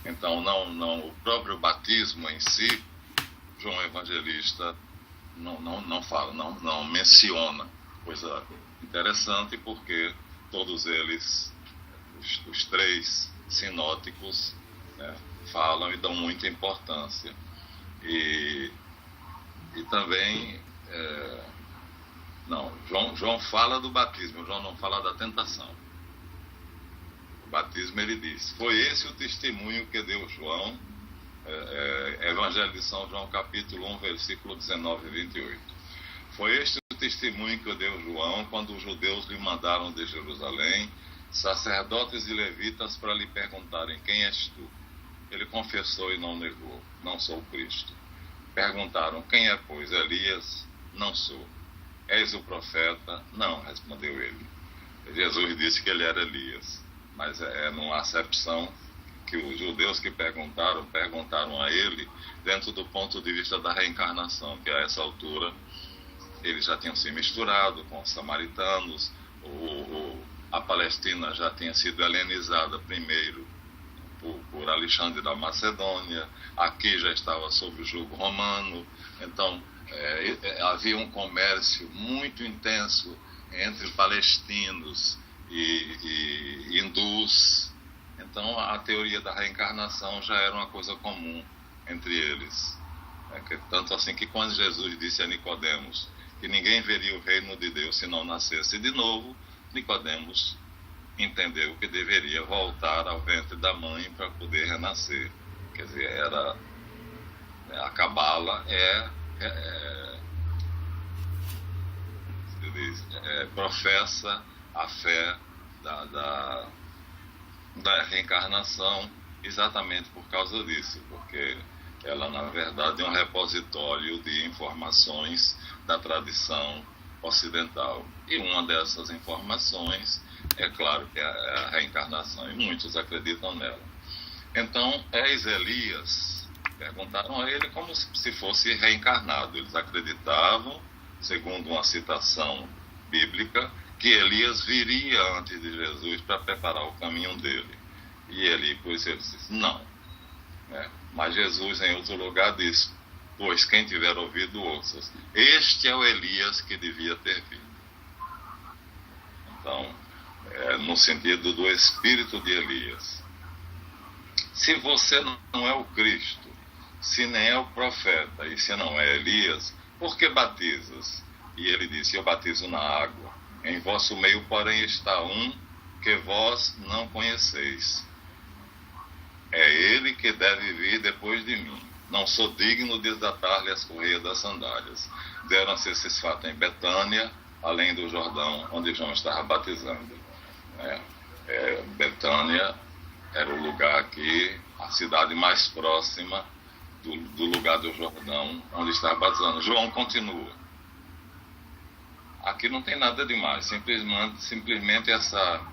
Então, o próprio batismo em si, João Evangelista não fala, não menciona. Coisa interessante, porque todos eles, os três sinóticos, né, falam e dão muita importância. E também, João fala do batismo, João não fala da tentação. O batismo, ele diz, foi esse o testemunho que deu João, Evangelho de São João, capítulo 1, versículo 19 e 28. Foi este o testemunho que deu João quando os judeus lhe mandaram de Jerusalém sacerdotes e levitas para lhe perguntarem: quem és tu? Ele confessou e não negou: não sou Cristo. Perguntaram: quem é, pois? Elias? Não sou. És o profeta? Não, respondeu ele. Jesus disse que ele era Elias, mas numa acepção que os judeus que perguntaram a ele dentro do ponto de vista da reencarnação, que a essa altura eles já tinham se misturado com os samaritanos, a Palestina já tinha sido helenizada primeiro por Alexandre da Macedônia, aqui já estava sob o jugo romano, então havia um comércio muito intenso entre palestinos e hindus. Então a teoria da reencarnação já era uma coisa comum entre eles. Tanto assim que quando Jesus disse a Nicodemos que ninguém veria o reino de Deus se não nascesse de novo, Nicodemos entendeu que deveria voltar ao ventre da mãe para poder renascer. Quer dizer, a cabala professa a fé da reencarnação exatamente por causa disso, porque ela, na verdade, é um repositório de informações da tradição ocidental. E uma dessas informações, é claro que é a reencarnação, e muitos acreditam nela. Então, és Elias? Perguntaram a ele como se fosse reencarnado. Eles acreditavam, segundo uma citação bíblica, que Elias viria antes de Jesus para preparar o caminho dele. E ele disse, não. Mas Jesus, em outro lugar, disse: pois quem tiver ouvido, ouça. Este é o Elias que devia ter vindo. Então, no sentido do espírito de Elias. Se você não é o Cristo, se nem é o profeta, e se não é Elias, por que batizas? E ele disse: eu batizo na água. Em vosso meio, porém, está um que vós não conheceis. É ele que deve vir depois de mim. Não sou digno de desatar-lhe as correias das sandálias. Deram-se esses fatos em Betânia, além do Jordão, onde João estava batizando. Betânia era o lugar aqui, a cidade mais próxima do lugar do Jordão, onde estava batizando. João continua. Aqui não tem nada demais, simplesmente essa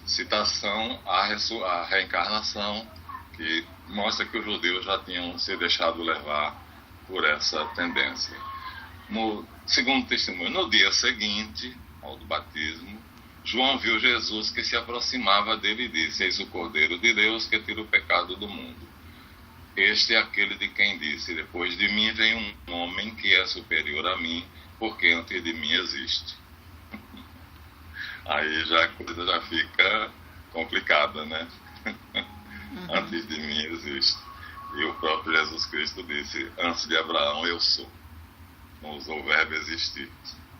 citação à reencarnação, que mostra que os judeus já tinham se deixado levar por essa tendência. No segundo testemunho, no dia seguinte ao do batismo, João viu Jesus que se aproximava dele e disse: eis o Cordeiro de Deus que tira o pecado do mundo. Este é aquele de quem disse: depois de mim vem um homem que é superior a mim, porque antes de mim existe. Aí a coisa já fica complicada, né? Antes de mim existe. E o próprio Jesus Cristo disse: antes de Abraão eu sou. Não usou o verbo existir,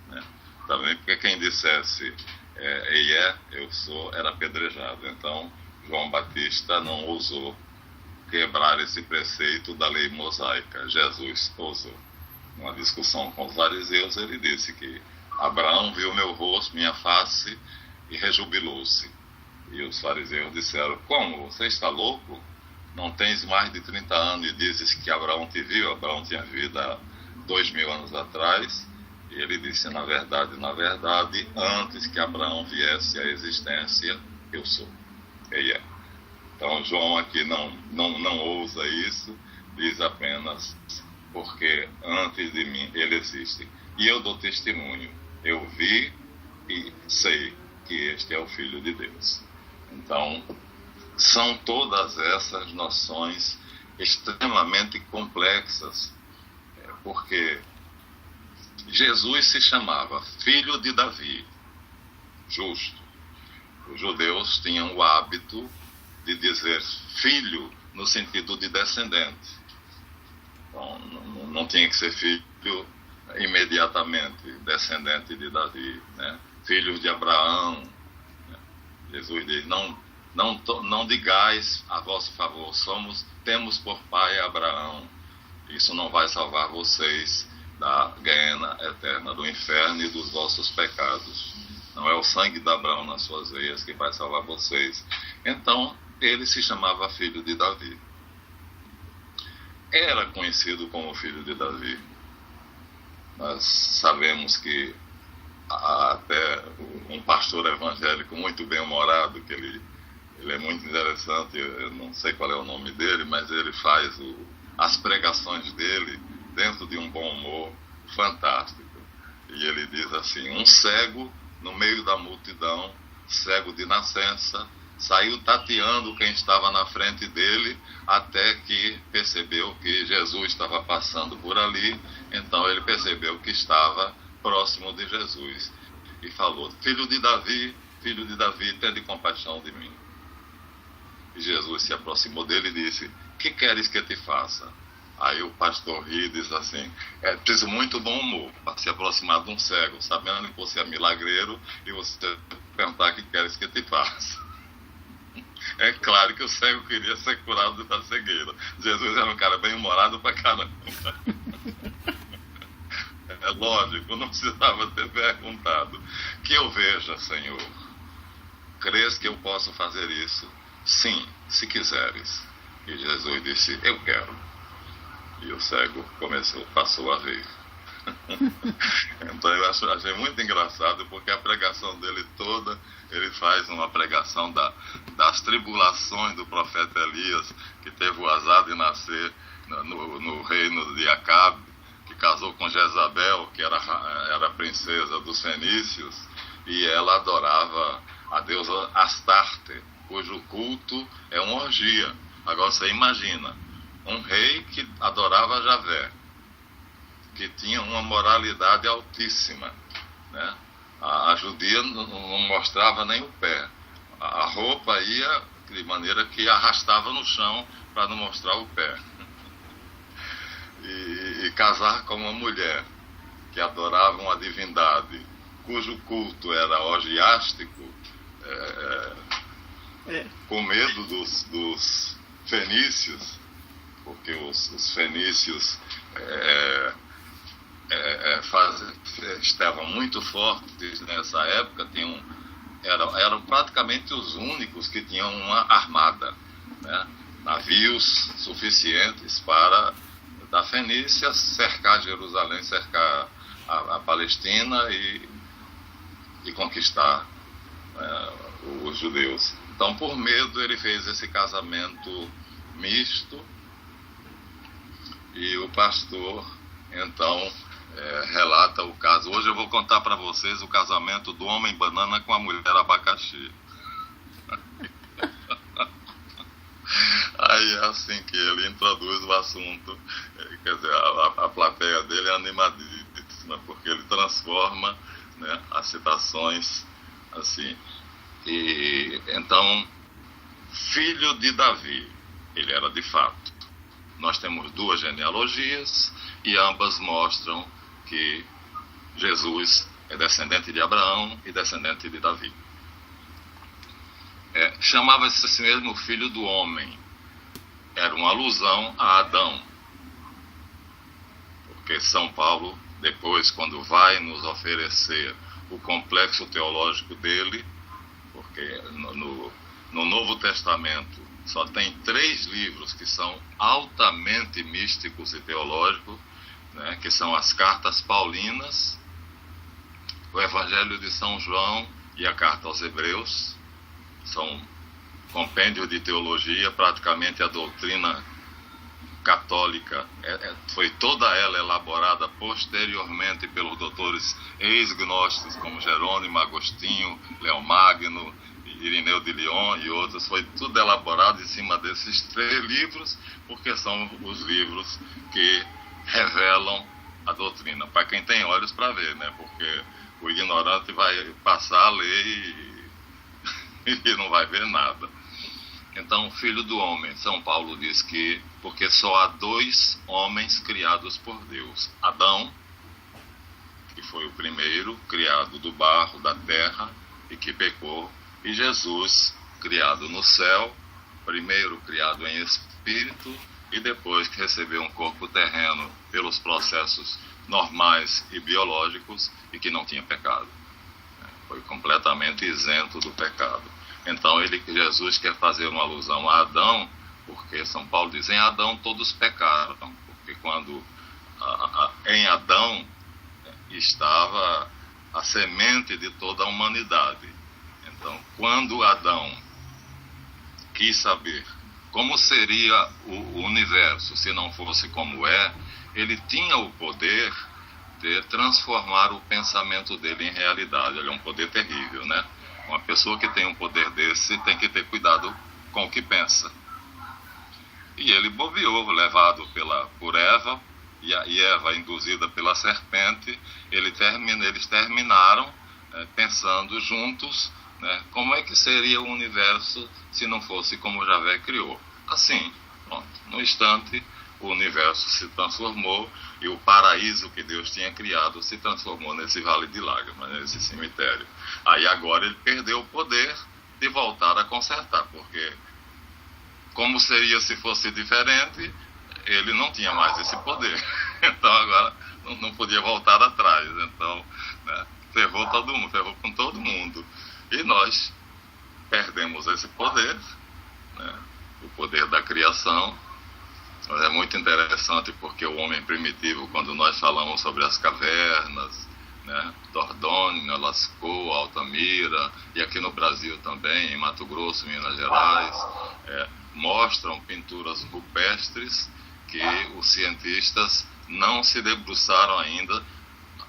né? Também porque quem dissesse eu sou, era apedrejado. Então João Batista não ousou quebrar esse preceito da lei mosaica. Jesus ousou. Numa discussão com os fariseus, ele disse que Abraão viu meu rosto, minha face, e rejubilou-se. E os fariseus disseram: como? Você está louco? Não tens mais de 30 anos e dizes que Abraão te viu? Abraão tinha vivido há 2000 anos atrás. E ele disse: na verdade, antes que Abraão viesse à existência, eu sou. Então João aqui não ousa isso, diz apenas: porque antes de mim ele existe. E eu dou testemunho, eu vi e sei que este é o Filho de Deus. Então, são todas essas noções extremamente complexas, porque Jesus se chamava filho de Davi, justo. Os judeus tinham o hábito de dizer filho no sentido de descendente. Então, não tinha que ser filho imediatamente, descendente de Davi, né? Filhos de Abraão. Né? Jesus diz, não digais a vosso favor, temos por pai Abraão. Isso não vai salvar vocês da guerra eterna, do inferno e dos vossos pecados. Não é o sangue de Abraão nas suas veias que vai salvar vocês. Então, ele se chamava filho de Davi. Era conhecido como filho de Davi. Nós sabemos que até um pastor evangélico muito bem-humorado, que ele é muito interessante, eu não sei qual é o nome dele, mas ele faz as pregações dele dentro de um bom humor fantástico. E ele diz assim, um cego no meio da multidão, cego de nascença, saiu tateando quem estava na frente dele, até que percebeu que Jesus estava passando por ali, então ele percebeu que estava próximo de Jesus. E falou, filho de Davi, tende compaixão de mim. E Jesus se aproximou dele e disse, que queres que te faça? Aí o pastor ri e diz assim, é preciso muito bom humor para se aproximar de um cego, sabendo que você é milagreiro, e você perguntar que queres que te faça. É claro que o cego queria ser curado da cegueira. Jesus era um cara bem humorado pra caramba. É lógico, não precisava ter perguntado. Que eu veja, Senhor. Crês que eu posso fazer isso? Sim, se quiseres. E Jesus disse, eu quero. E o cego passou a ver. Então eu achei muito engraçado, porque a pregação dele toda, ele faz uma pregação das tribulações do profeta Elias, que teve o azar de nascer no reino de Acabe, que casou com Jezabel, que era a princesa dos fenícios, e ela adorava a deusa Astarte, cujo culto é uma orgia. Agora você imagina, um rei que adorava Javé, que tinha uma moralidade altíssima, né? A judia não mostrava nem o pé. A roupa ia de maneira que arrastava no chão para não mostrar o pé. E casar com uma mulher que adorava uma divindade, cujo culto era orgiástico, com medo dos fenícios, porque os fenícios estavam muito fortes nessa época, eram praticamente os únicos que tinham uma armada, né? Navios suficientes para, da Fenícia, cercar Jerusalém, cercar a Palestina e conquistar os judeus. Então, por medo, ele fez esse casamento misto, e o pastor, então, relata o caso. Hoje eu vou contar para vocês o casamento do homem banana com a mulher abacaxi. Aí é assim que ele introduz o assunto. Quer dizer, a plateia dele é animadíssima, porque ele transforma, né, as citações assim. E então, filho de Davi, ele era de fato. Nós temos duas genealogias e ambas mostram que Jesus é descendente de Abraão e descendente de Davi. Chamava-se assim mesmo filho do homem. Era uma alusão a Adão. Porque São Paulo, depois, quando vai nos oferecer o complexo teológico dele, porque no Novo Testamento só tem 3 livros que são altamente místicos e teológicos, né, que são as cartas paulinas, o Evangelho de São João e a carta aos Hebreus. São compêndio de teologia, praticamente a doutrina católica foi toda ela elaborada posteriormente pelos doutores ex-gnósticos como Jerônimo, Agostinho, Leomagno Irineu de Lyon e outros, foi tudo elaborado em cima desses 3 livros, porque são os livros que revelam a doutrina, para quem tem olhos para ver, né? Porque o ignorante vai passar a ler e não vai ver nada. Então, o Filho do Homem, São Paulo diz que, porque só há 2 homens criados por Deus: Adão, que foi o primeiro, criado do barro, da terra, e que pecou, e Jesus, criado no céu, primeiro criado em espírito, e depois que recebeu um corpo terreno pelos processos normais e biológicos, e que não tinha pecado. Foi completamente isento do pecado. Então, Jesus quer fazer uma alusão a Adão, porque São Paulo diz, em Adão todos pecaram, porque quando em Adão estava a semente de toda a humanidade. Então, quando Adão quis saber como seria o universo se não fosse como é, ele tinha o poder de transformar o pensamento dele em realidade. Ele é um poder terrível, né? Uma pessoa que tem um poder desse tem que ter cuidado com o que pensa. E ele bobeou, levado por Eva, e Eva, induzida pela serpente, eles terminaram pensando juntos, né, como é que seria o universo se não fosse como Javé criou. Assim, pronto, no instante, o universo se transformou e o paraíso que Deus tinha criado se transformou nesse vale de lágrimas, nesse cemitério. Aí agora ele perdeu o poder de voltar a consertar, porque como seria se fosse diferente, ele não tinha mais esse poder. Então agora não podia voltar atrás. Então, né, ferrou todo mundo, ferrou com todo mundo. E nós perdemos esse poder, né, o poder da criação. É muito interessante porque o homem primitivo, quando nós falamos sobre as cavernas, né, Dordogne, Lascaux, Altamira, e aqui no Brasil também, em Mato Grosso, Minas Gerais, mostram pinturas rupestres que os cientistas não se debruçaram ainda,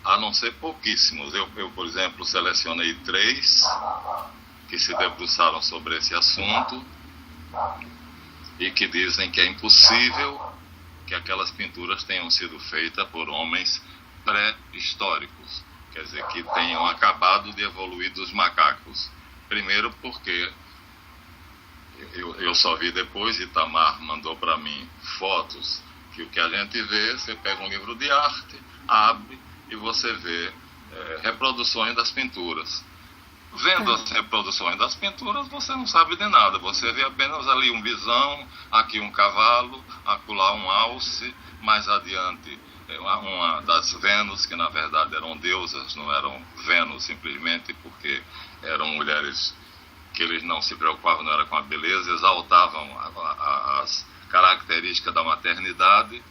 a não ser pouquíssimos. Eu, por exemplo, selecionei 3 que se debruçaram sobre esse assunto e que dizem que é impossível que aquelas pinturas tenham sido feitas por homens pré-históricos, quer dizer, que tenham acabado de evoluir dos macacos. Primeiro porque eu só vi depois, Itamar mandou para mim fotos, que o que a gente vê, você pega um livro de arte, abre e você vê reproduções das pinturas. Vendo as reproduções das pinturas, você não sabe de nada, você vê apenas ali um bisão, aqui um cavalo, acolá um alce, mais adiante uma das Vênus, que na verdade eram deusas, não eram Vênus simplesmente porque eram mulheres que eles não se preocupavam, não era com a beleza, exaltavam as características da maternidade.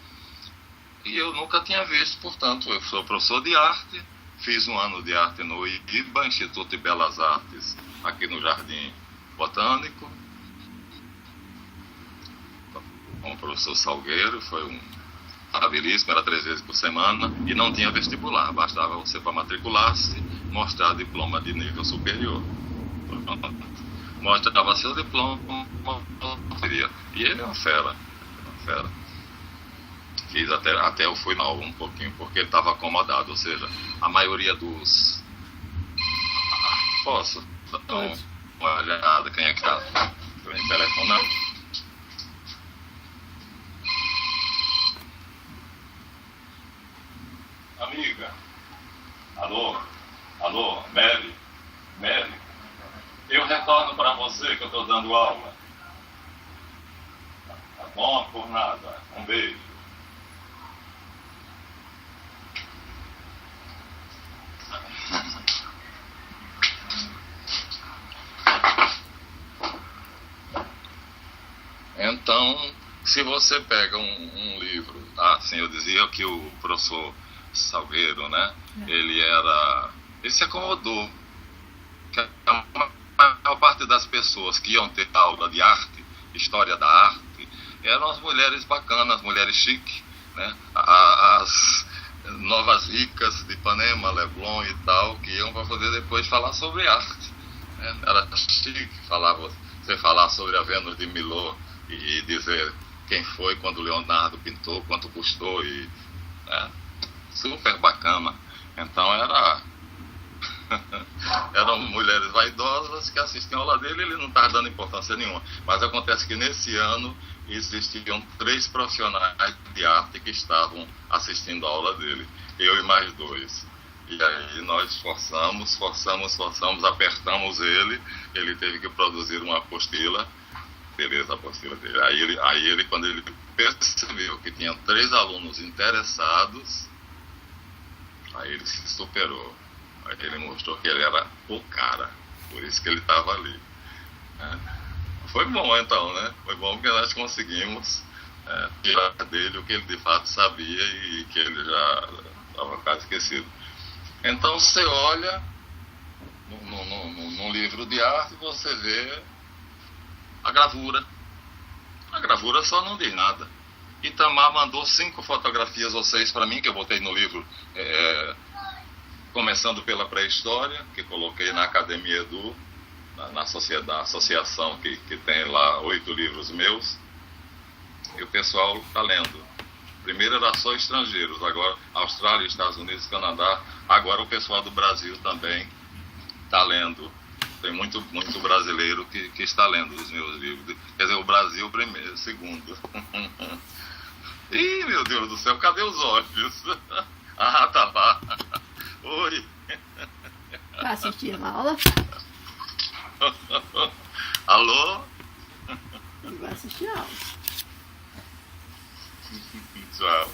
E eu nunca tinha visto, portanto, eu sou professor de arte, fiz um ano de arte no IBA, Instituto de Belas Artes, aqui no Jardim Botânico, com o professor Salgueiro, foi maravilhíssimo, era 3 vezes por semana, e não tinha vestibular, bastava você para matricular-se, mostrar diploma de nível superior. Mostrava seu diploma, e ele é uma fera, Fiz até eu fui mal um pouquinho, porque ele estava acomodado, ou seja, a maioria dos... Posso? Então, uma olhada, quem é que está telefonando? Amiga? Alô, Mary? Eu retorno para você que eu estou dando aula. Tá bom? Por nada. Um beijo. Então, se você pega um livro... sim, eu dizia que o professor Salgueiro, né? Ele se acomodou. A maior parte das pessoas que iam ter aula de arte, história da arte, eram as mulheres bacanas, mulheres chiques, né? As novas ricas de Ipanema, Leblon e tal, que iam para poder depois falar sobre arte. Era chique você falar sobre a Vênus de Milo e dizer quem foi, quando o Leonardo pintou, quanto custou, e super bacana. Então eram mulheres vaidosas que assistiam a aula dele, e ele não estava dando importância nenhuma. Mas acontece que nesse ano existiam 3 profissionais de arte que estavam assistindo a aula dele, eu e mais 2. E aí nós forçamos, apertamos ele teve que produzir uma apostila, beleza, a apostila dele. Aí ele, quando ele percebeu que tinha 3 alunos interessados, aí ele se superou. Aí ele mostrou que ele era o cara, por isso que ele estava ali. Foi bom então, né? Foi bom porque nós conseguimos tirar dele o que ele de fato sabia e que ele já estava quase esquecido. Então você olha num livro de arte, você vê a gravura. A gravura só não diz nada. Itamar mandou 5 fotografias ou 6 para mim, que eu botei no livro, começando pela pré-história, que coloquei na Academia Edu, na associação que tem lá 8 livros meus, e o pessoal está lendo. Primeiro era só estrangeiros, agora Austrália, Estados Unidos, Canadá, agora o pessoal do Brasil também está lendo. Tem muito brasileiro que está lendo os meus livros. Quer dizer, o Brasil primeiro, segundo. Ih, meu Deus do céu, cadê os olhos? Ah, tá lá. Oi. Vai assistir a aula? Alô? Ele vai assistir a aula. Tchau.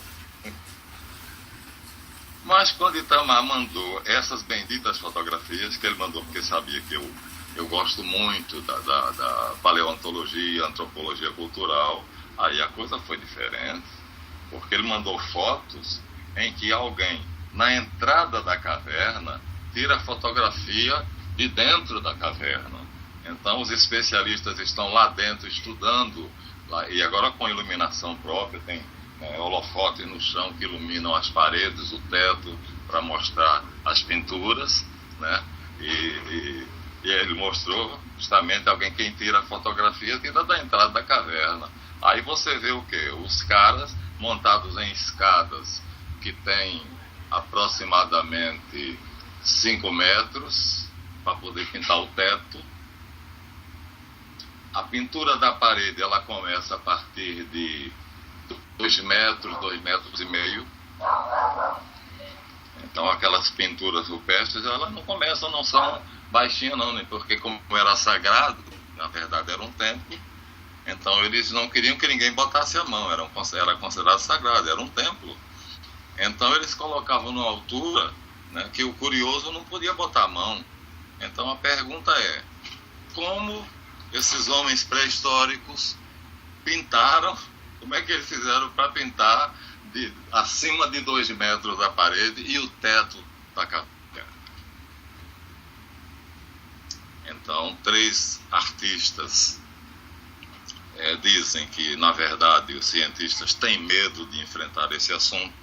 Mas quando Itamar mandou essas benditas fotografias, que ele mandou porque sabia que eu gosto muito da paleontologia, antropologia cultural, aí a coisa foi diferente, porque ele mandou fotos em que alguém, na entrada da caverna, tira fotografia de dentro da caverna. Então os especialistas estão lá dentro estudando, e agora com iluminação própria, tem holofotes no chão que iluminam as paredes, o teto, para mostrar as pinturas, né? E ele mostrou justamente alguém quem tira a fotografia tira da entrada da caverna. Aí você vê o quê? Os caras montados em escadas que tem aproximadamente 5 metros para poder pintar o teto. A pintura da parede ela começa a partir de 2 metros, 2 metros e meio. Então aquelas pinturas rupestres elas não começam, não são baixinhas não, porque como era sagrado, na verdade era um templo, então eles não queriam que ninguém botasse a mão, era considerado sagrado, era um templo. Então eles colocavam numa altura, né, que o curioso não podia botar a mão. Então a pergunta é, como esses homens pré-históricos pintaram, como é que eles fizeram para pintar acima de 2 metros da parede e o teto da caverna? Então 3 artistas dizem que, na verdade, os cientistas têm medo de enfrentar esse assunto,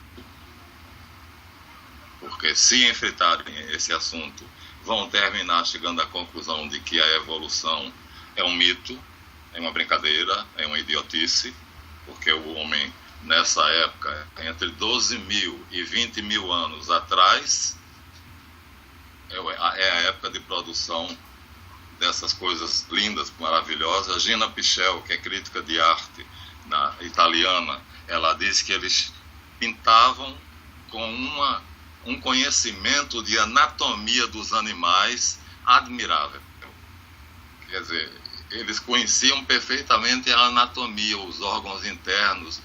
porque se enfrentarem esse assunto, vão terminar chegando à conclusão de que a evolução é um mito, é uma brincadeira, é uma idiotice, porque o homem, nessa época, entre 12 mil e 20 mil anos atrás, é a época de produção dessas coisas lindas, maravilhosas. Gina Pichel, que é crítica de arte italiana, ela diz que eles pintavam com um conhecimento de anatomia dos animais admirável. Quer dizer, eles conheciam perfeitamente a anatomia, os órgãos internos,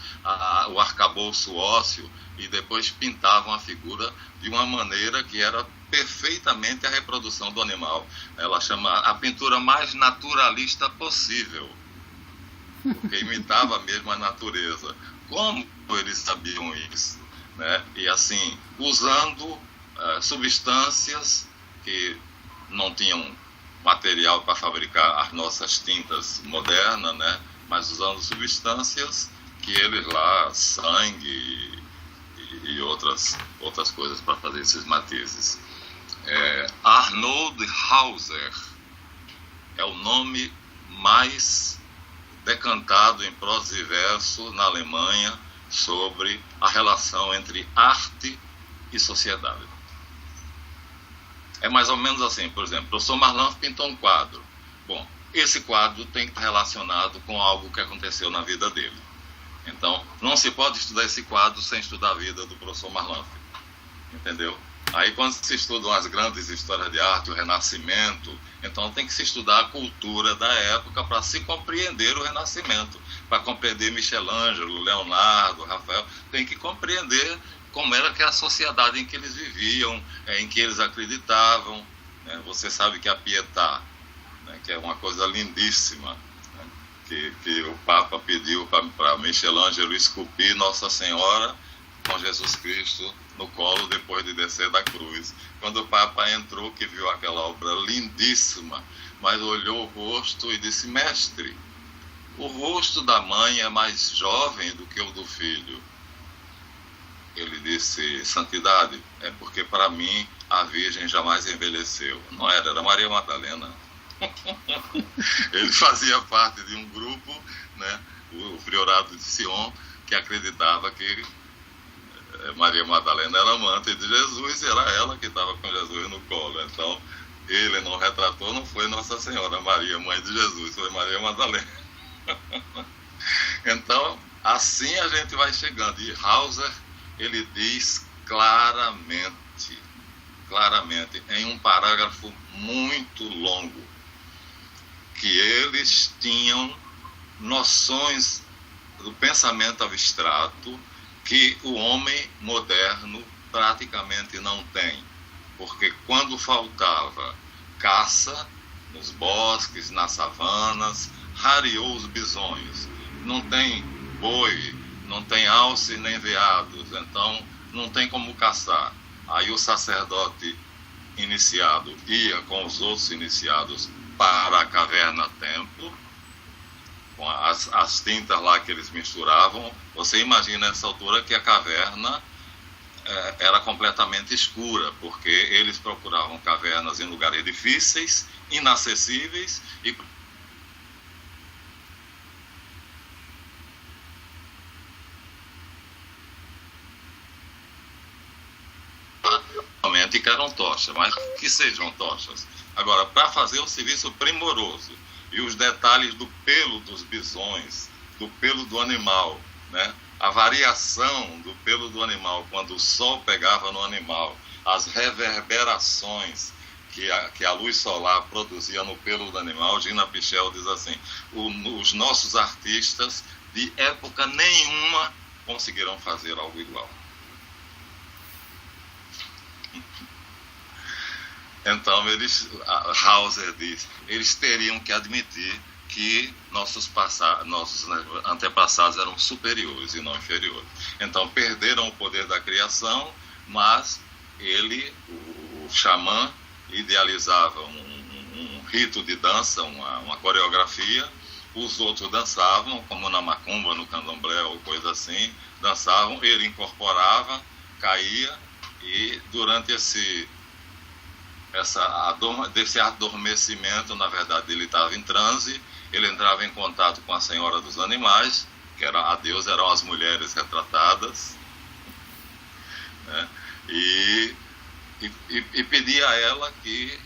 o arcabouço ósseo, e depois pintavam a figura de uma maneira que era perfeitamente a reprodução do animal. Ela chama a pintura mais naturalista possível, porque imitava mesmo a natureza. Como eles sabiam isso? Né? E assim, usando substâncias que não tinham material para fabricar as nossas tintas modernas, né? Mas usando substâncias que eles lá, sangue e outras coisas para fazer esses matizes. Arnold Hauser, é o nome mais decantado em prosa e verso na Alemanha sobre a relação entre arte e sociedade. É mais ou menos assim, por exemplo, o professor Marlan pintou um quadro. Bom, esse quadro tem que estar relacionado com algo que aconteceu na vida dele. Então, não se pode estudar esse quadro sem estudar a vida do professor Marlan. Entendeu? Aí, quando se estudam as grandes histórias de arte, o Renascimento, então tem que se estudar a cultura da época para se compreender o Renascimento, para compreender Michelangelo, Leonardo, Rafael, tem que compreender como era que a sociedade em que eles viviam, em que eles acreditavam. Né? Você sabe que a Pietà, né, que é uma coisa lindíssima, né, que o Papa pediu para Michelangelo esculpir Nossa Senhora com Jesus Cristo no colo depois de descer da cruz. Quando o Papa entrou, que viu aquela obra lindíssima, mas olhou o rosto e disse: mestre, o rosto da mãe é mais jovem do que o do filho. Ele disse: santidade, é porque para mim a Virgem jamais envelheceu. Não era, era Maria Madalena. Ele fazia parte de um grupo, né, o Priorado de Sion, que acreditava que Maria Madalena era amante de Jesus e era ela que estava com Jesus no colo. Então, ele não retratou, não foi Nossa Senhora Maria, mãe de Jesus, foi Maria Madalena. Então, assim a gente vai chegando. E Hauser, ele diz claramente, em um parágrafo muito longo, que eles tinham noções do pensamento abstrato que o homem moderno praticamente não tem, porque quando faltava caça nos bosques, nas savanas, rareou os bisões, não tem boi, não tem alce nem veados, então não tem como caçar. Aí o sacerdote iniciado ia com os outros iniciados para a caverna-templo, com as tintas lá que eles misturavam. Você imagina nessa altura que a caverna era completamente escura, porque eles procuravam cavernas em lugares difíceis, inacessíveis, e que eram tochas, mas que sejam tochas. Agora, para fazer o serviço primoroso e os detalhes do pelo dos bisões, do pelo do animal, né? A variação do pelo do animal quando o sol pegava no animal, as reverberações que a luz solar produzia no pelo do animal. Gina Pichel diz assim: os nossos artistas de época nenhuma conseguiram fazer algo igual. Então, Hauser diz, eles teriam que admitir que nossos antepassados eram superiores e não inferiores. Então, perderam o poder da criação, mas o xamã, idealizava um rito de dança, uma coreografia, os outros dançavam, como na macumba, no candomblé ou coisa assim, dançavam, ele incorporava, caía, e durante desse adormecimento, na verdade, ele estava em transe, ele entrava em contato com a Senhora dos Animais, que era a deusa, eram as mulheres retratadas, né? E pedia a ela que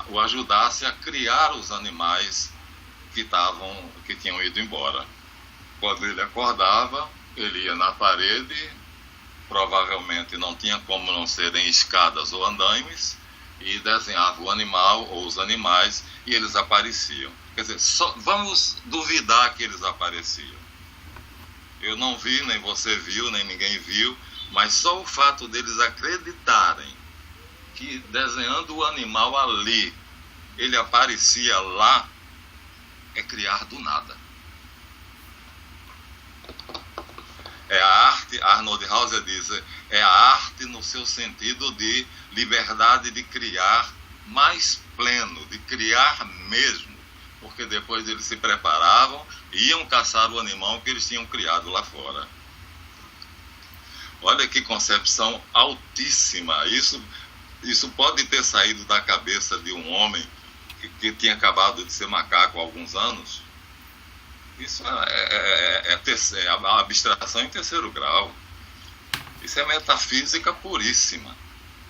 o ajudasse a criar os animais que tinham ido embora. Quando ele acordava, ele ia na parede, provavelmente não tinha como não serem escadas ou andaimes, e desenhava o animal ou os animais, e eles apareciam. Quer dizer, vamos duvidar que eles apareciam. Eu não vi, nem você viu, nem ninguém viu, mas só o fato deles acreditarem que desenhando o animal ali, ele aparecia lá, é criar do nada. É a arte, Arnold Hauser diz, é a arte no seu sentido de liberdade de criar mais pleno, de criar mesmo, porque depois eles se preparavam e iam caçar o animal que eles tinham criado lá fora. Olha que concepção altíssima. Isso pode ter saído da cabeça de um homem que tinha acabado de ser macaco há alguns anos. Isso é a abstração em terceiro grau. Isso é metafísica puríssima.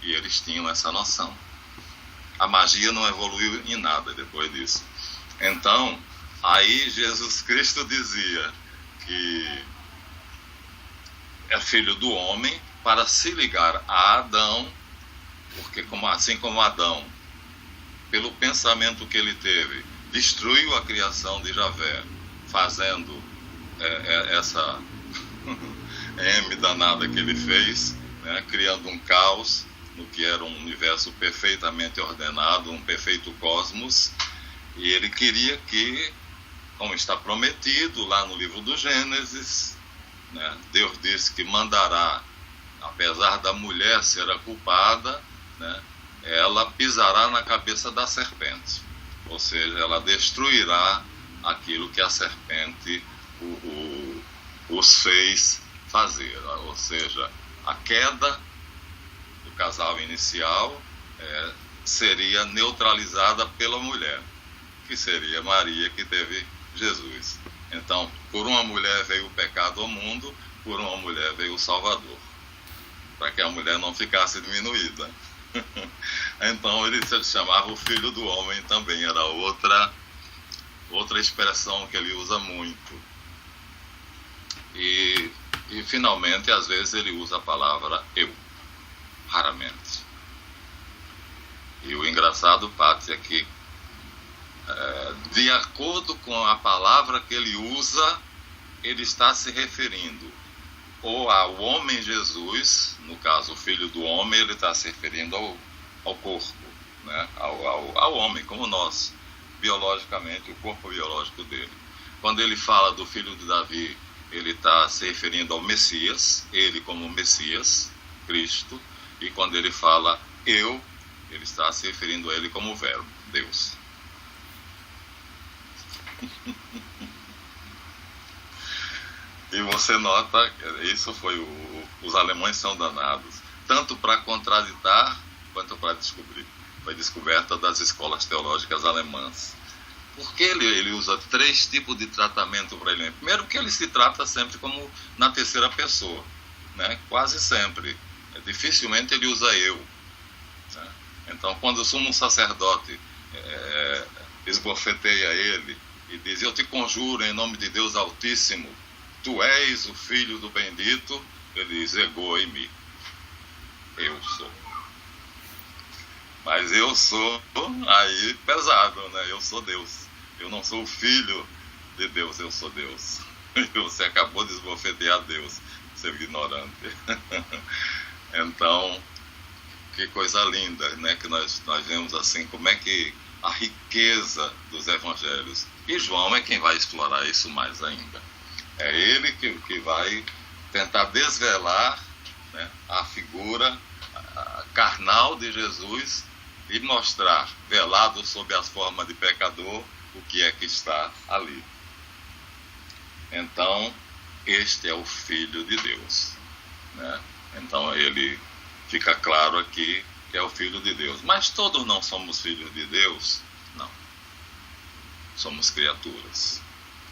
E eles tinham essa noção. A magia não evoluiu em nada depois disso. Então, aí Jesus Cristo dizia que é filho do homem para se ligar a Adão, porque assim como Adão, pelo pensamento que ele teve, destruiu a criação de Javé, fazendo essa M danada que ele fez, né, criando um caos no que era um universo perfeitamente ordenado, um perfeito cosmos, e ele queria que, como está prometido lá no livro do Gênesis, né, Deus disse que mandará, apesar da mulher ser a culpada, né, ela pisará na cabeça da serpente, ou seja, ela destruirá aquilo que a serpente os fez fazer, ou seja, a queda do casal inicial seria neutralizada pela mulher, que seria Maria, que teve Jesus. Então, por uma mulher veio o pecado ao mundo, por uma mulher veio o Salvador, para que a mulher não ficasse diminuída. Então ele se chamava o Filho do Homem também, era outra expressão que ele usa muito. E finalmente, às vezes ele usa a palavra eu, raramente. E o engraçado, Pátria, é que de acordo com a palavra que ele usa, ele está se referindo ou ao homem Jesus, no caso o Filho do Homem, ele está se referindo ao corpo, né? ao homem, como nós, biologicamente, o corpo biológico dele. Quando ele fala do Filho de Davi, ele está se referindo ao Messias, ele como Messias, Cristo, e quando ele fala eu, ele está se referindo a ele como Verbo, Deus. E você nota, isso foi os alemães são danados, tanto para contraditar quanto para descobrir. Foi descoberta das escolas teológicas alemãs. Porque ele usa 3 tipos de tratamento para ele. Primeiro, que ele se trata sempre como na terceira pessoa, né? Quase sempre. Dificilmente ele usa eu, né? Então, quando o sumo sacerdote esbofeteia ele e diz: eu te conjuro em nome de Deus Altíssimo, tu és o Filho do Bendito, ele diz: ego-me, eu sou. Mas eu sou, aí pesado, né? Eu sou Deus. Eu não sou o filho de Deus, eu sou Deus. Você acabou de esbofetear Deus, seu ignorante. Então, que coisa linda, né? Que nós vemos assim, como é que a riqueza dos evangelhos. E João é quem vai explorar isso mais ainda. É ele que vai tentar desvelar, né, a figura carnal de Jesus e mostrar, velado sob as formas de pecador, o que é que está ali. Então, este é o Filho de Deus, né? Então, ele fica claro aqui que é o Filho de Deus. Mas todos não somos filhos de Deus? Não. Somos criaturas,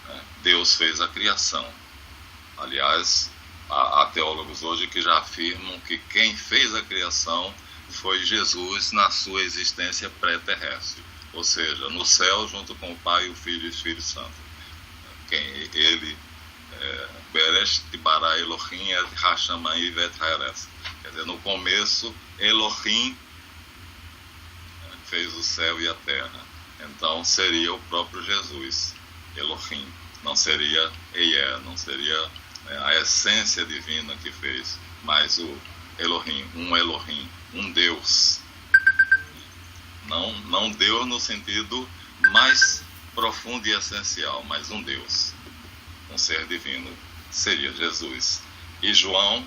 né? Deus fez a criação. Aliás, há teólogos hoje que já afirmam que quem fez a criação foi Jesus na sua existência pré-terrestre, ou seja, no céu junto com o Pai, o Filho e o Espírito Santo. Ele Beresh bara Elohim et hashamayim vet haaretz. Quer dizer, no começo Elohim fez o céu e a terra. Então seria o próprio Jesus, Elohim. Não seria Eier, não seria a essência divina que fez, mas o Elohim, um Deus. Não Deus no sentido mais profundo e essencial, mas um Deus, um ser divino, seria Jesus. E João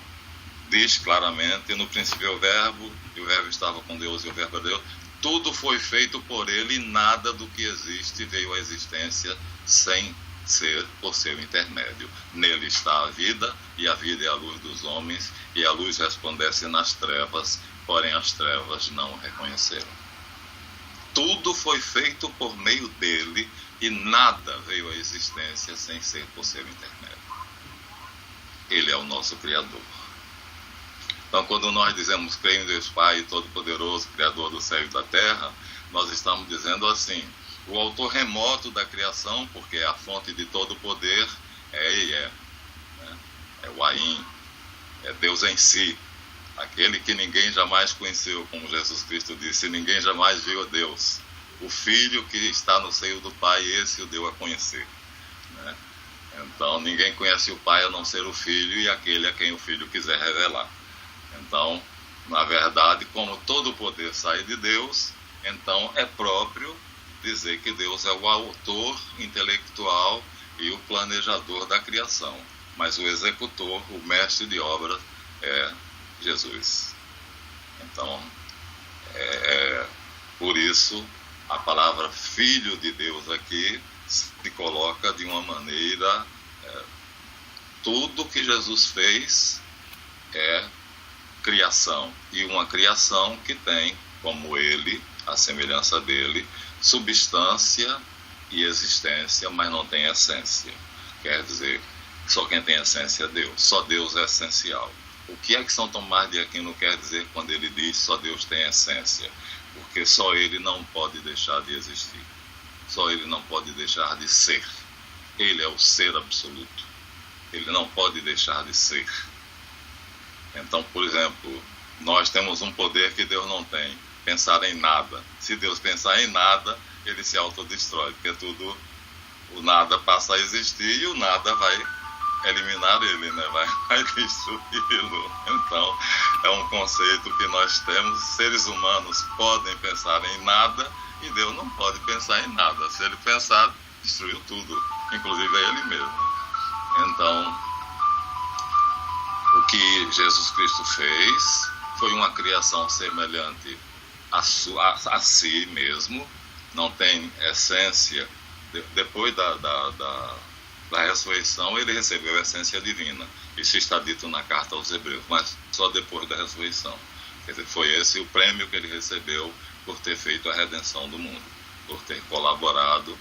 diz claramente: no princípio é o Verbo, e o Verbo estava com Deus, e o Verbo é Deus. Tudo foi feito por ele, e nada do que existe veio à existência sem ser por seu intermédio. Nele está a vida, e a vida é a luz dos homens, e a luz resplandece nas trevas, porém as trevas não o reconheceram. tudo foi feito por meio dele e nada veio à existência sem ser por seu intermédio. Ele é o nosso Criador. Então, quando nós dizemos creio em Deus Pai Todo-Poderoso, Criador do céu e da terra, nós estamos dizendo assim: o autor remoto da criação, porque é a fonte de todo poder, é Ié, né? É o Aim, é Deus em si, aquele que ninguém jamais conheceu, como Jesus Cristo disse, ninguém jamais viu a Deus. O Filho que está no seio do Pai, esse o deu a conhecer, né? Então, ninguém conhece o Pai a não ser o Filho e aquele a quem o Filho quiser revelar. Então, na verdade, como todo poder sai de Deus, então é próprio dizer que Deus é o autor intelectual e o planejador da criação. Mas o executor, o mestre de obra, é Jesus. Então, por isso, a palavra Filho de Deus aqui se coloca de uma maneira... tudo que Jesus fez é criação. E uma criação que tem, como ele, a semelhança dele, substância e existência, mas não tem essência. Quer dizer, só quem tem essência é Deus. Só Deus é essencial. O que é que São Tomás de Aquino quer dizer quando ele diz só Deus tem essência? Porque só ele não pode deixar de existir. Só ele não pode deixar de ser. Ele é o ser absoluto. Ele não pode deixar de ser. Então, por exemplo, nós temos um poder que Deus não tem: pensar em nada. Se Deus pensar em nada, ele se autodestrói, porque tudo, o nada passa a existir e o nada vai eliminar ele, né? vai destruí-lo. Então, é um conceito que nós temos. Seres humanos podem pensar em nada e Deus não pode pensar em nada. Se ele pensar, destruiu tudo, inclusive a ele mesmo. Então, o que Jesus Cristo fez foi uma criação semelhante a si mesmo, não tem essência. Depois da ressurreição, ele recebeu a essência divina. Isso está dito na carta aos Hebreus, mas só depois da ressurreição. Quer dizer, foi esse o prêmio que ele recebeu por ter feito a redenção do mundo, por ter colaborado,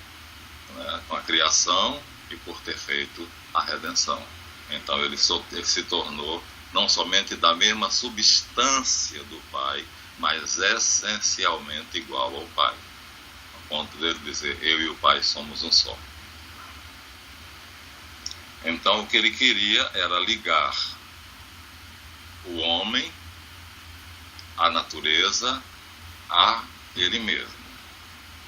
né, com a criação e por ter feito a redenção. Então ele se tornou não somente da mesma substância do Pai, mas essencialmente igual ao Pai, a ponto dele dizer: eu e o Pai somos um só. Então o que ele queria era ligar o homem, a natureza, a ele mesmo.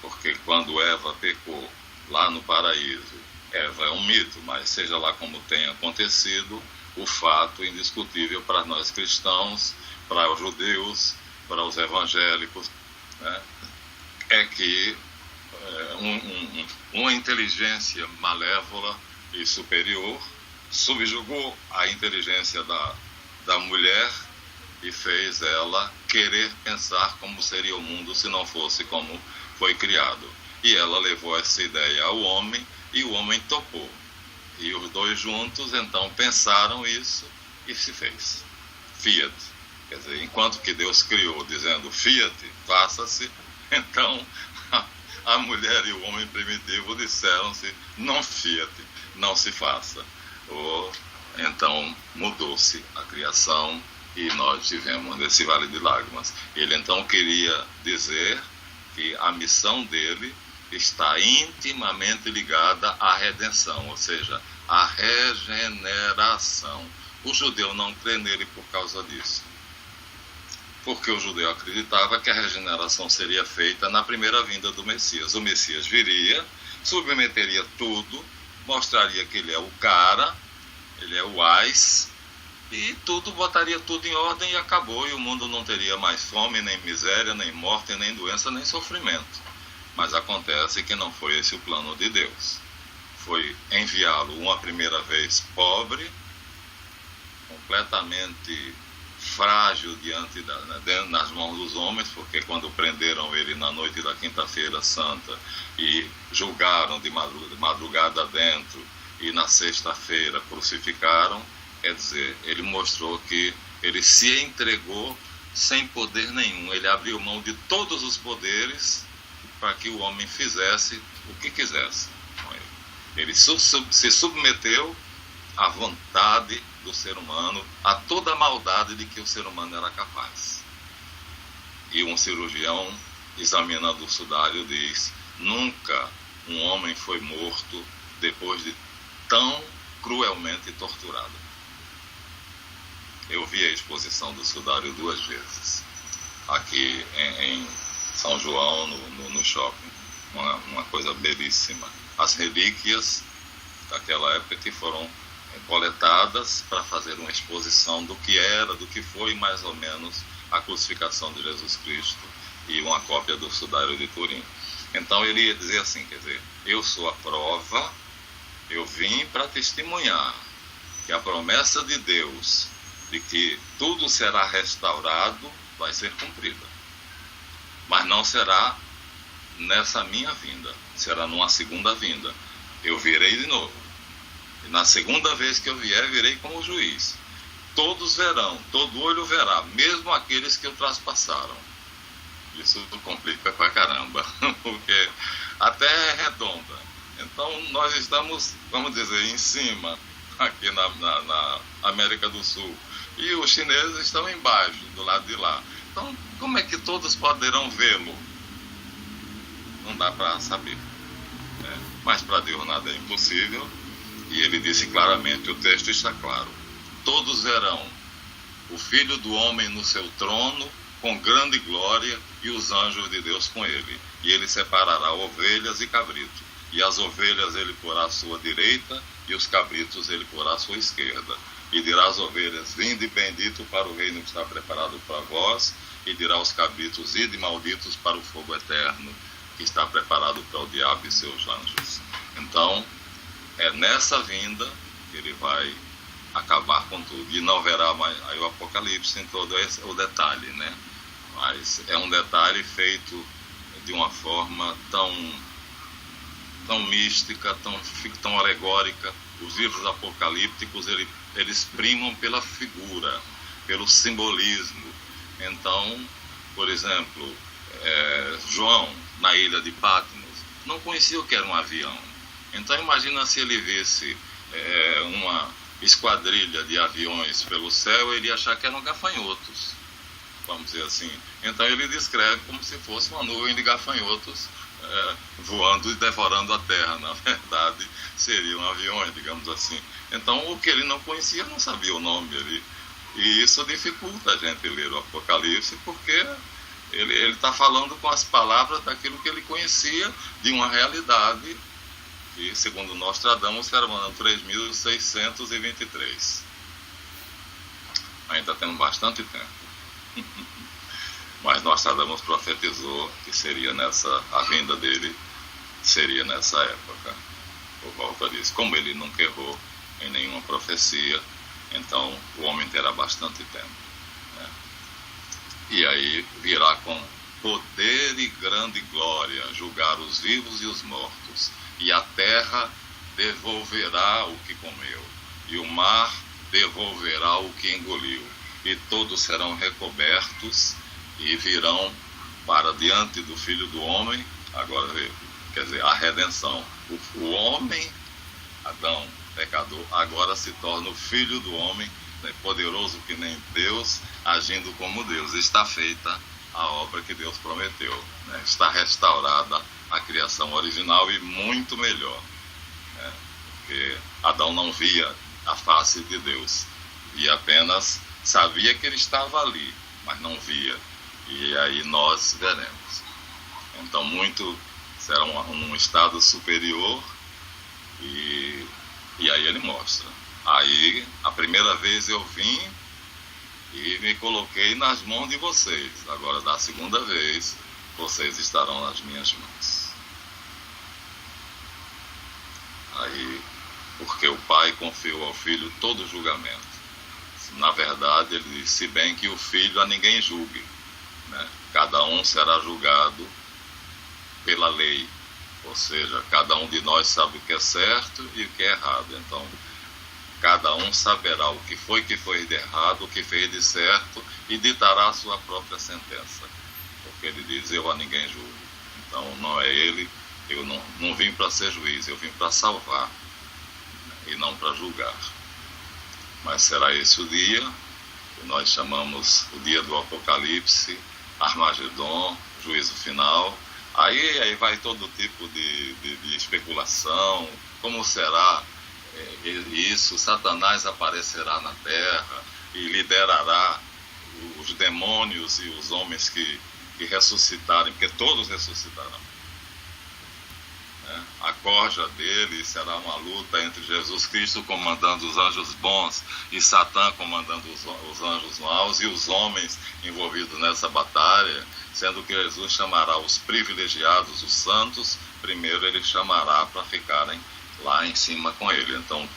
Porque quando Eva pecou lá no paraíso, Eva é um mito, mas seja lá como tenha acontecido, o fato indiscutível para nós cristãos, para os judeus, para os evangélicos, né, é que uma inteligência malévola e superior subjugou a inteligência da mulher e fez ela querer pensar como seria o mundo se não fosse como foi criado. E ela levou essa ideia ao homem e o homem topou. E os dois juntos, então, pensaram isso e se fez. Fiat. Quer dizer, enquanto que Deus criou dizendo Fiat, faça-se, então a mulher e o homem primitivo disseram-se não Fiat, não se faça. Então mudou-se a criação e nós tivemos nesse vale de lágrimas. Ele então queria dizer que a missão dele está intimamente ligada à redenção, ou seja, à regeneração. O judeu não crê nele por causa disso. Porque o judeu acreditava que a regeneração seria feita na primeira vinda do Messias. O Messias viria, submeteria tudo, mostraria que ele é o cara, ele é o AIS, e botaria tudo em ordem e acabou, e o mundo não teria mais fome, nem miséria, nem morte, nem doença, nem sofrimento. Mas acontece que não foi esse o plano de Deus. Foi enviá-lo uma primeira vez pobre, completamente frágil nas mãos dos homens, porque quando prenderam ele na noite da quinta-feira santa e julgaram de madrugada dentro e na sexta-feira crucificaram, quer dizer, ele mostrou que ele se entregou sem poder nenhum. Ele abriu mão de todos os poderes para que o homem fizesse o que quisesse com ele. Ele se submeteu à vontade do ser humano, a toda a maldade de que o ser humano era capaz. E um cirurgião, examinando o sudário, diz: nunca um homem foi morto depois de tão cruelmente torturado. Eu vi a exposição do sudário 2 vezes, aqui em São João, no shopping. Uma coisa belíssima. As relíquias daquela época que foram coletadas para fazer uma exposição do que era, do que foi mais ou menos a crucificação de Jesus Cristo, e uma cópia do sudário de Turim. Então ele ia dizer assim, quer dizer, eu sou a prova, eu vim para testemunhar que a promessa de Deus de que tudo será restaurado vai ser cumprida. Mas não será nessa minha vinda, será numa segunda vinda. Eu virei de novo. E na segunda vez que eu vier, virei como juiz. Todos verão, todo olho verá, mesmo aqueles que o traspassaram. Isso complica pra caramba, porque a Terra é redonda. Então nós estamos, vamos dizer, em cima, aqui na América do Sul. E os chineses estão embaixo, do lado de lá. Então, como é que todos poderão vê-lo? Não dá para saber. Mas para Deus nada é impossível. E ele disse claramente, o texto está claro: todos verão o Filho do Homem no seu trono, com grande glória, e os anjos de Deus com ele. E ele separará ovelhas e cabritos. E as ovelhas ele porá à sua direita, e os cabritos ele porá à sua esquerda. E dirá às ovelhas: vinde bendito para o reino que está preparado para vós. E dirá aos cabritos: ide malditos para o fogo eterno, que está preparado para o diabo e seus anjos. Então, é nessa vinda que ele vai acabar com tudo. E não haverá mais, aí o Apocalipse tem todo o detalhe, né? Mas é um detalhe feito de uma forma tão mística, tão alegórica. Os livros apocalípticos, eles primam pela figura, pelo simbolismo. Então, por exemplo, João, na ilha de Patmos, não conhecia o que era um avião. Então imagina se ele visse uma esquadrilha de aviões pelo céu, ele ia achar que eram gafanhotos, vamos dizer assim. Então ele descreve como se fosse uma nuvem de gafanhotos voando e devorando a terra. Na verdade, seriam aviões, digamos assim. Então o que ele não conhecia, não sabia o nome ali. E isso dificulta a gente ler o Apocalipse, porque ele está falando com as palavras daquilo que ele conhecia, de uma realidade que, segundo Nostradamus, era o ano 3623. Ainda temos bastante tempo. Mas Nostradamus profetizou que a vinda dele seria nessa época. Por volta disso. Como ele nunca errou em nenhuma profecia, então o homem terá bastante tempo, né? E aí virá com poder e grande glória julgar os vivos e os mortos, e a terra devolverá o que comeu, e o mar devolverá o que engoliu, e todos serão recobertos e virão para diante do Filho do Homem. Agora, quer dizer, a redenção. O homem, Adão, pecador, agora se torna o Filho do Homem, né, poderoso que nem Deus, agindo como Deus. Está feita a obra que Deus prometeu, né? Está restaurada a criação original, e muito melhor, né? Porque Adão não via a face de Deus, e apenas sabia que ele estava ali, mas não via. E aí nós veremos. Então será um estado superior. E aí ele mostra. Aí, a primeira vez eu vim e me coloquei nas mãos de vocês. Agora, da segunda vez, vocês estarão nas minhas mãos. Aí, porque o Pai confiou ao Filho todo o julgamento. Na verdade, ele disse: se bem que o Filho a ninguém julgue, né? Cada um será julgado pela lei. Ou seja, cada um de nós sabe o que é certo e o que é errado. Então, cada um saberá o que foi de errado, o que fez de certo, e ditará a sua própria sentença. Porque ele diz: eu a ninguém julgo. Então não é ele, eu não vim para ser juiz, eu vim para salvar e não para julgar. Mas será esse o dia que nós chamamos o dia do Apocalipse, Armagedon, juízo final. Aí vai todo tipo de especulação, como será isso, Satanás aparecerá na terra e liderará os demônios e os homens que ressuscitarem, porque todos ressuscitarão. A corja dele será uma luta entre Jesus Cristo comandando os anjos bons e Satã comandando os anjos maus, e os homens envolvidos nessa batalha, sendo que Jesus chamará os privilegiados, os santos, primeiro ele chamará para ficarem lá em cima com ele. Então,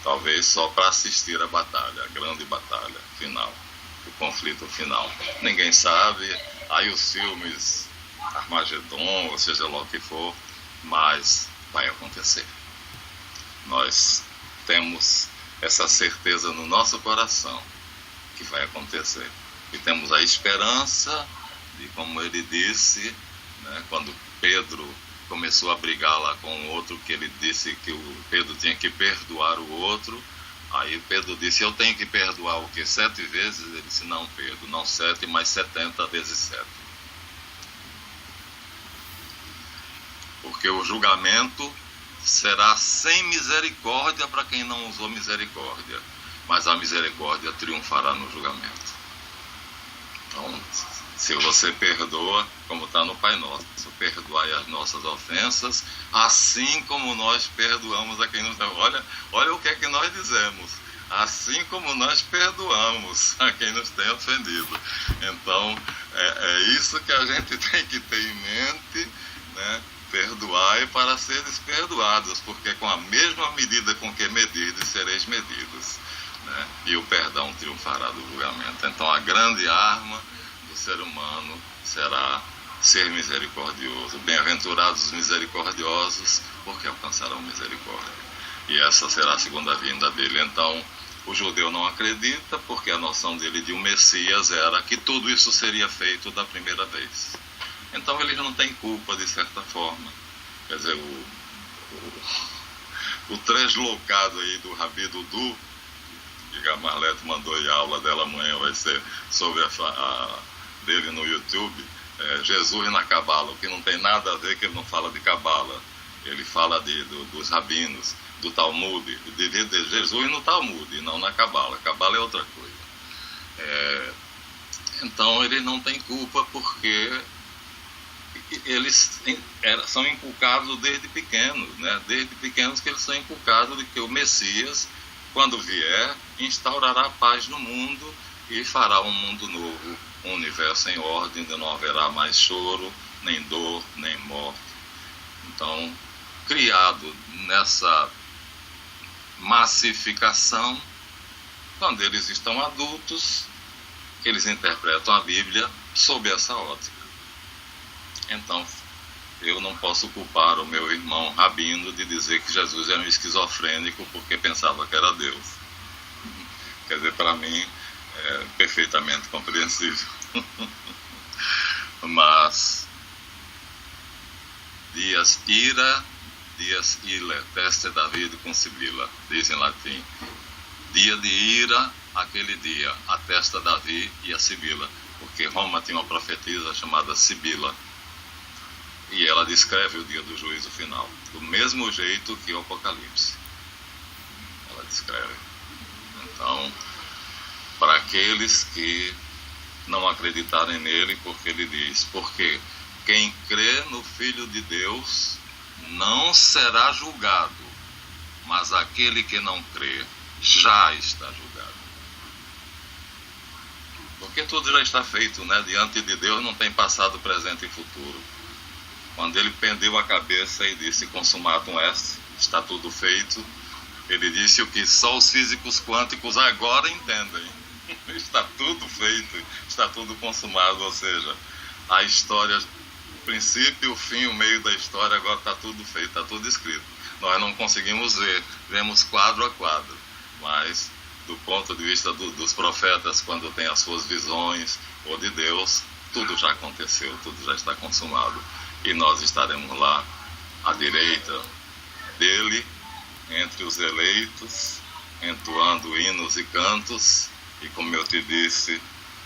talvez só para assistir a batalha, a grande batalha final, o conflito final. Ninguém sabe, aí os filmes Armagedon, ou seja lá o que for, mas vai acontecer. Nós temos essa certeza no nosso coração que vai acontecer. E temos a esperança de, como ele disse, né, quando Pedro começou a brigar lá com o outro, que ele disse que o Pedro tinha que perdoar o outro. Aí Pedro disse, eu tenho que perdoar o quê? 7 vezes? Ele disse, não, Pedro, não 7, mas 70 vezes 7. Porque o julgamento será sem misericórdia para quem não usou misericórdia, mas a misericórdia triunfará no julgamento. Então, se você perdoa, como está no Pai Nosso, perdoai as nossas ofensas, assim como nós perdoamos a quem nos... Olha o que é que nós dizemos, assim como nós perdoamos a quem nos tem ofendido. Então, é isso que a gente tem que ter em mente, né? Perdoai para seres perdoados, porque com a mesma medida com que medirdes, sereis medidos, né? E o perdão triunfará do julgamento. Então a grande arma do ser humano será ser misericordioso. Bem-aventurados os misericordiosos, porque alcançarão misericórdia. E essa será a segunda vinda dele. Então o judeu não acredita, porque a noção dele de um Messias era que tudo isso seria feito da primeira vez. Então eles não têm culpa, de certa forma. Quer dizer, o translocado aí do Rabi Dudu, que Gamarlete mandou em aula dela amanhã, vai ser sobre a dele no YouTube, Jesus na Cabala, o que não tem nada a ver, que ele não fala de Cabala. Ele fala dos rabinos, do Talmud, de Jesus no Talmud, e não na Cabala. Cabala é outra coisa. Então eles não têm culpa, porque eles são inculcados desde pequenos, né? Desde pequenos que eles são inculcados de que o Messias, quando vier, instaurará paz no mundo e fará um mundo novo, um universo em ordem, onde não haverá mais choro, nem dor, nem morte. Então, criado nessa massificação, quando eles estão adultos, eles interpretam a Bíblia sob essa ótica. Então, eu não posso culpar o meu irmão rabino de dizer que Jesus era um esquizofrênico porque pensava que era Deus. Quer dizer, para mim, é perfeitamente compreensível. Mas, dias ira, dias ille, teste David com Sibila, diz em latim. Dia de ira, aquele dia, atesta Davi e a Sibila, porque Roma tinha uma profetisa chamada Sibila, e ela descreve o dia do juízo final, do mesmo jeito que o Apocalipse. Ela descreve. Então, para aqueles que não acreditarem nele, porque ele diz, porque quem crê no Filho de Deus não será julgado, mas aquele que não crê já está julgado. Porque tudo já está feito, né? Diante de Deus não tem passado, presente e futuro. Quando ele pendeu a cabeça e disse, consumatum est, está tudo feito, ele disse o que só os físicos quânticos agora entendem. Está tudo feito, está tudo consumado, ou seja, a história, o princípio, o fim, o meio da história, agora está tudo feito, está tudo escrito. Nós não conseguimos ver, vemos quadro a quadro, mas do ponto de vista dos profetas, quando tem as suas visões, ou de Deus, tudo já aconteceu, tudo já está consumado. E nós estaremos lá à direita dele, entre os eleitos, entoando hinos e cantos, e como eu te disse,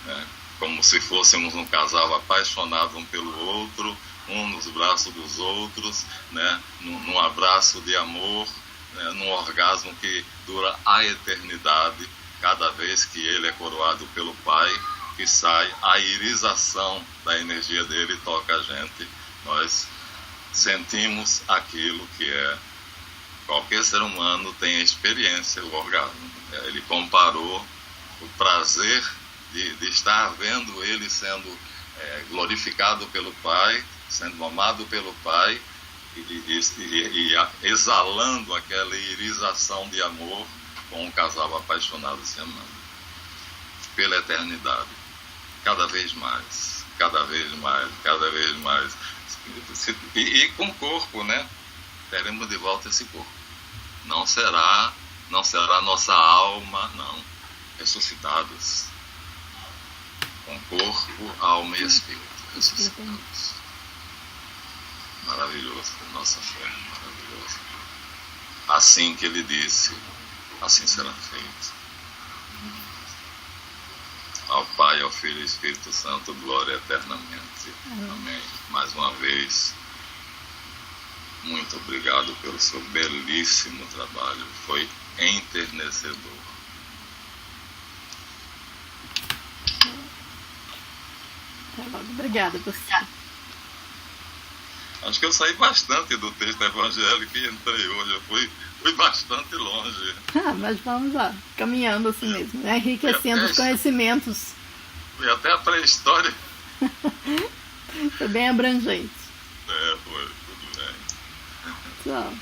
né, como se fôssemos um casal apaixonado um pelo outro, um nos braços dos outros, né, num abraço de amor, né, num orgasmo que dura a eternidade, cada vez que ele é coroado pelo Pai, que sai a irisação da energia dele e toca a gente. Nós sentimos aquilo que é. Qualquer ser humano tem a experiência, o orgasmo. Ele comparou o prazer de estar vendo ele sendo glorificado pelo Pai, sendo amado pelo Pai e exalando aquela irisação de amor com um casal apaixonado se amando. Pela eternidade. Cada vez mais, cada vez mais, cada vez mais. E com o corpo, né? Teremos de volta esse corpo. Não será nossa alma, não. Ressuscitados. Com corpo, alma e espírito. Ressuscitados. Maravilhoso, nossa fé, maravilhoso. Assim que ele disse, assim será feito. Ao Pai, ao Filho e ao Espírito Santo, glória eternamente. Amém. Mais uma vez, muito obrigado pelo seu belíssimo trabalho. Foi enternecedor. Obrigada, professor. Acho que eu saí bastante do texto evangélico e entrei hoje. Eu fui bastante longe. Mas vamos lá, caminhando assim mesmo, né? Enriquecendo os conhecimentos. E até a pré-história. Foi bem abrangente. Foi, tudo bem. Tchau.